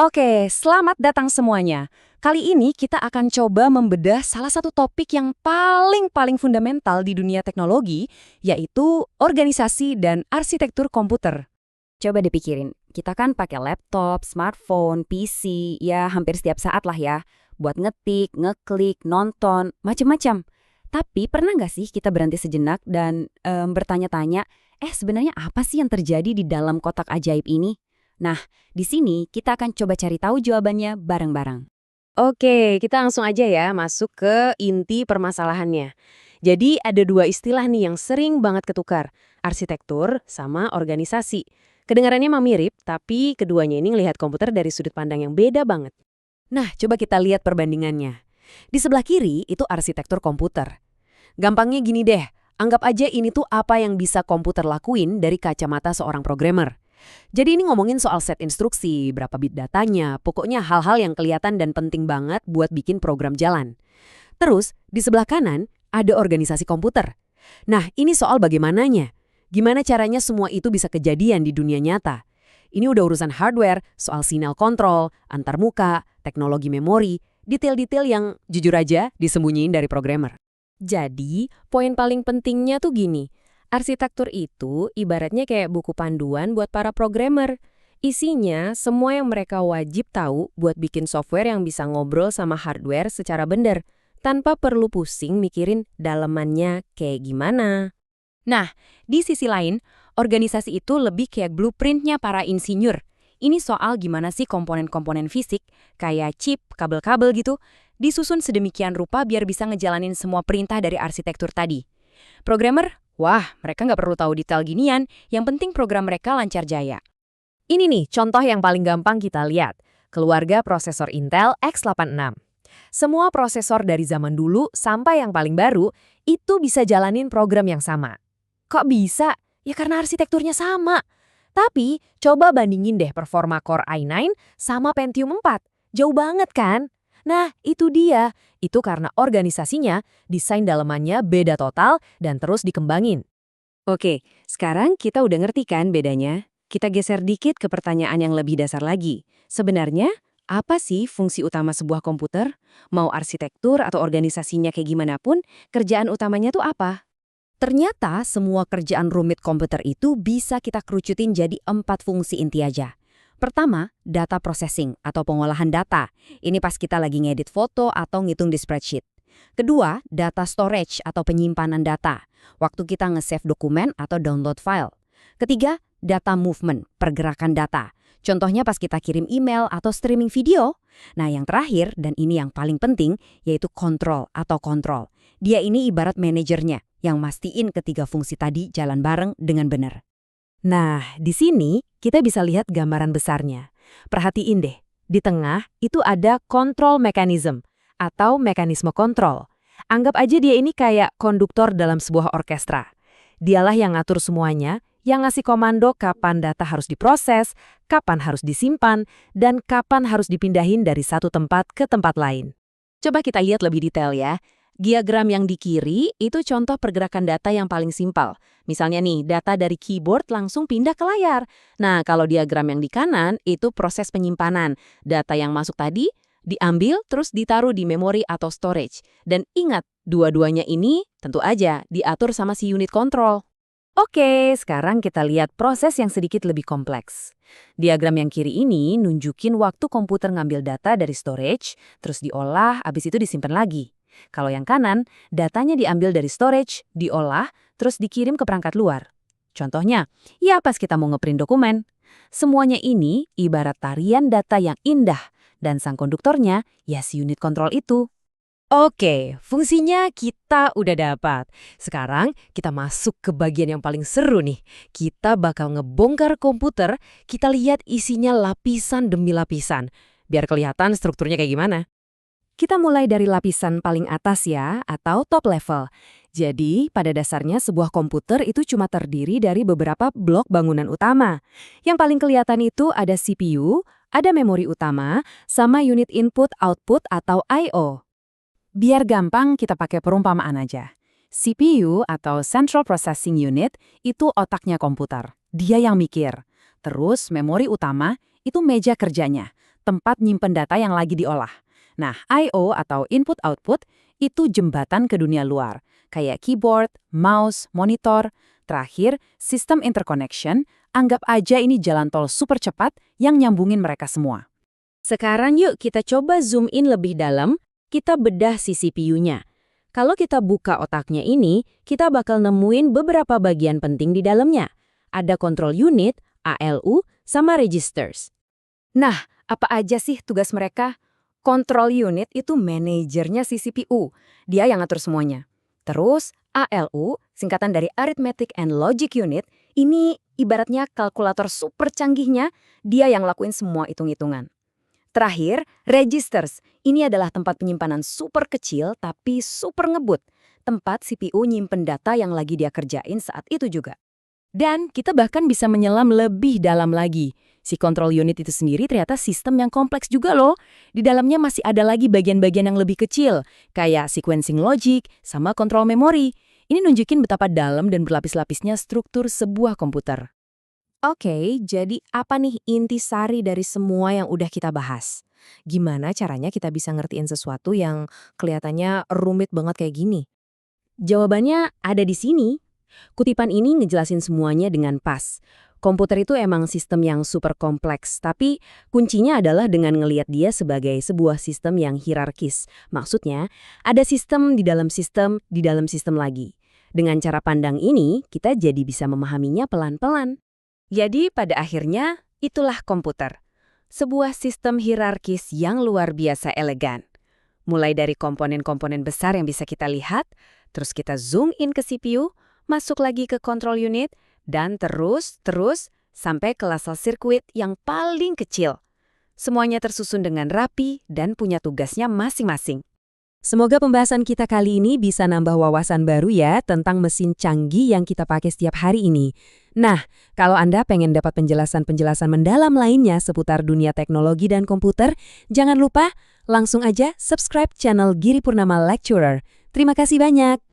Oke, selamat datang semuanya. Kali ini kita akan coba membedah salah satu topik yang paling fundamental di dunia teknologi, yaitu organisasi dan arsitektur komputer. Coba dipikirin, kita kan pakai laptop, smartphone, PC, ya hampir setiap saat lah ya, buat ngetik, ngeklik, nonton, macem-macem. Tapi pernah nggak sih kita berhenti sejenak dan bertanya-tanya, sebenarnya apa sih yang terjadi di dalam kotak ajaib ini? Nah, di sini kita akan coba cari tahu jawabannya bareng-bareng. Oke, kita langsung aja ya masuk ke inti permasalahannya. Jadi ada dua istilah nih yang sering banget ketukar, arsitektur sama organisasi. Kedengarannya mah mirip, tapi keduanya ini ngelihat komputer dari sudut pandang yang beda banget. Nah, coba kita lihat perbandingannya. Di sebelah kiri itu arsitektur komputer. Gampangnya gini deh, anggap aja ini tuh apa yang bisa komputer lakuin dari kacamata seorang programmer. Jadi ini ngomongin soal set instruksi, berapa bit datanya, pokoknya hal-hal yang kelihatan dan penting banget buat bikin program jalan. Terus, di sebelah kanan ada organisasi komputer. Nah, ini soal bagaimananya. Gimana caranya semua itu bisa kejadian di dunia nyata. Ini udah urusan hardware, soal sinyal kontrol, antarmuka, teknologi memori, detail-detail yang jujur aja disembunyiin dari programmer. Jadi, poin paling pentingnya tuh gini, arsitektur itu ibaratnya kayak buku panduan buat para programmer. Isinya semua yang mereka wajib tahu buat bikin software yang bisa ngobrol sama hardware secara bener, tanpa perlu pusing mikirin dalemannya kayak gimana. Nah, di sisi lain, organisasi itu lebih kayak blueprintnya para insinyur. Ini soal gimana sih komponen-komponen fisik, kayak chip, kabel-kabel gitu, disusun sedemikian rupa biar bisa ngejalanin semua perintah dari arsitektur tadi. Programmer, wah, mereka nggak perlu tahu detail ginian, yang penting program mereka lancar jaya. Ini nih contoh yang paling gampang kita lihat, keluarga prosesor Intel x86. Semua prosesor dari zaman dulu sampai yang paling baru itu bisa jalanin program yang sama. Kok bisa? Ya karena arsitekturnya sama. Tapi coba bandingin deh performa Core i9 sama Pentium 4. Jauh banget kan? Nah, itu dia. Itu karena organisasinya, desain dalemannya beda total dan terus dikembangin. Oke, sekarang kita udah ngerti kan bedanya? Kita geser dikit ke pertanyaan yang lebih dasar lagi. Sebenarnya, apa sih fungsi utama sebuah komputer? Mau arsitektur atau organisasinya kayak gimana pun, kerjaan utamanya tuh apa? Ternyata semua kerjaan rumit komputer itu bisa kita kerucutin jadi 4 fungsi inti aja. Pertama, data processing atau pengolahan data. Ini pas kita lagi ngedit foto atau ngitung di spreadsheet. Kedua, data storage atau penyimpanan data. Waktu kita nge-save dokumen atau download file. Ketiga, data movement, pergerakan data. Contohnya pas kita kirim email atau streaming video. Nah, yang terakhir, dan ini yang paling penting, yaitu kontrol atau kontrol. Dia ini ibarat manajernya yang mastiin ketiga fungsi tadi jalan bareng dengan benar. Nah, di sini kita bisa lihat gambaran besarnya. Perhatiin deh, di tengah itu ada control mechanism atau mekanisme kontrol. Anggap aja dia ini kayak konduktor dalam sebuah orkestra. Dialah yang ngatur semuanya, yang ngasih komando kapan data harus diproses, kapan harus disimpan, dan kapan harus dipindahin dari satu tempat ke tempat lain. Coba kita lihat lebih detail ya. Diagram yang di kiri itu contoh pergerakan data yang paling simpel. Misalnya nih, data dari keyboard langsung pindah ke layar. Nah, kalau diagram yang di kanan itu proses penyimpanan. Data yang masuk tadi diambil terus ditaruh di memori atau storage. Dan ingat, dua-duanya ini tentu aja diatur sama si unit kontrol. Oke, sekarang kita lihat proses yang sedikit lebih kompleks. Diagram yang kiri ini nunjukin waktu komputer ngambil data dari storage, terus diolah, habis itu disimpan lagi. Kalau yang kanan, datanya diambil dari storage, diolah, terus dikirim ke perangkat luar. Contohnya, ya pas kita mau ngeprint dokumen. Semuanya ini ibarat tarian data yang indah, dan sang konduktornya ya si unit kontrol itu. Oke, fungsinya kita udah dapat. Sekarang kita masuk ke bagian yang paling seru nih. Kita bakal ngebongkar komputer, kita lihat isinya lapisan demi lapisan. Biar kelihatan strukturnya kayak gimana. Kita mulai dari lapisan paling atas ya, atau top level. Jadi, pada dasarnya sebuah komputer itu cuma terdiri dari beberapa blok bangunan utama. Yang paling kelihatan itu ada CPU, ada memori utama, sama unit input-output atau I/O. Biar gampang kita pakai perumpamaan aja. CPU atau Central Processing Unit itu otaknya komputer. Dia yang mikir. Terus memori utama itu meja kerjanya. tempat nyimpen data yang lagi diolah. Nah, I/O atau input-output itu jembatan ke dunia luar, kayak keyboard, mouse, monitor. Terakhir, sistem interconnection, anggap aja ini jalan tol super cepat yang nyambungin mereka semua. Sekarang yuk kita coba zoom in lebih dalam, kita bedah si CPU-nya. Kalau kita buka otaknya ini, kita bakal nemuin beberapa bagian penting di dalamnya. Ada control unit, ALU, sama registers. Nah, apa aja sih tugas mereka? Control unit itu manajernya si CPU. Dia yang ngatur semuanya. Terus, ALU, singkatan dari Arithmetic and Logic Unit, ini ibaratnya kalkulator super canggihnya, dia yang lakuin semua hitung-hitungan. Terakhir, registers. Ini adalah tempat penyimpanan super kecil tapi super ngebut. Tempat CPU nyimpen data yang lagi dia kerjain saat itu juga. Dan kita bahkan bisa menyelam lebih dalam lagi. Si control unit itu sendiri ternyata sistem yang kompleks juga loh. Di dalamnya masih ada lagi bagian-bagian yang lebih kecil, kayak sequencing logic sama kontrol memori. Ini nunjukin betapa dalam dan berlapis-lapisnya struktur sebuah komputer. Oke, jadi apa nih intisari dari semua yang udah kita bahas? Gimana caranya kita bisa ngertiin sesuatu yang kelihatannya rumit banget kayak gini? Jawabannya ada di sini. Kutipan ini ngejelasin semuanya dengan pas. Komputer itu emang sistem yang super kompleks, tapi kuncinya adalah dengan ngelihat dia sebagai sebuah sistem yang hierarkis. Maksudnya, ada sistem di dalam sistem lagi. Dengan cara pandang ini, kita jadi bisa memahaminya pelan-pelan. Jadi pada akhirnya, itulah komputer. Sebuah sistem hierarkis yang luar biasa elegan. Mulai dari komponen-komponen besar yang bisa kita lihat, terus kita zoom in ke CPU, masuk lagi ke control unit, dan terus sampai ke level sirkuit yang paling kecil. Semuanya tersusun dengan rapi dan punya tugasnya masing-masing. Semoga pembahasan kita kali ini bisa nambah wawasan baru ya tentang mesin canggih yang kita pakai setiap hari ini. Nah, kalau Anda pengen dapat penjelasan-penjelasan mendalam lainnya seputar dunia teknologi dan komputer, jangan lupa langsung aja subscribe channel Giri Purnama Lecturer. Terima kasih banyak.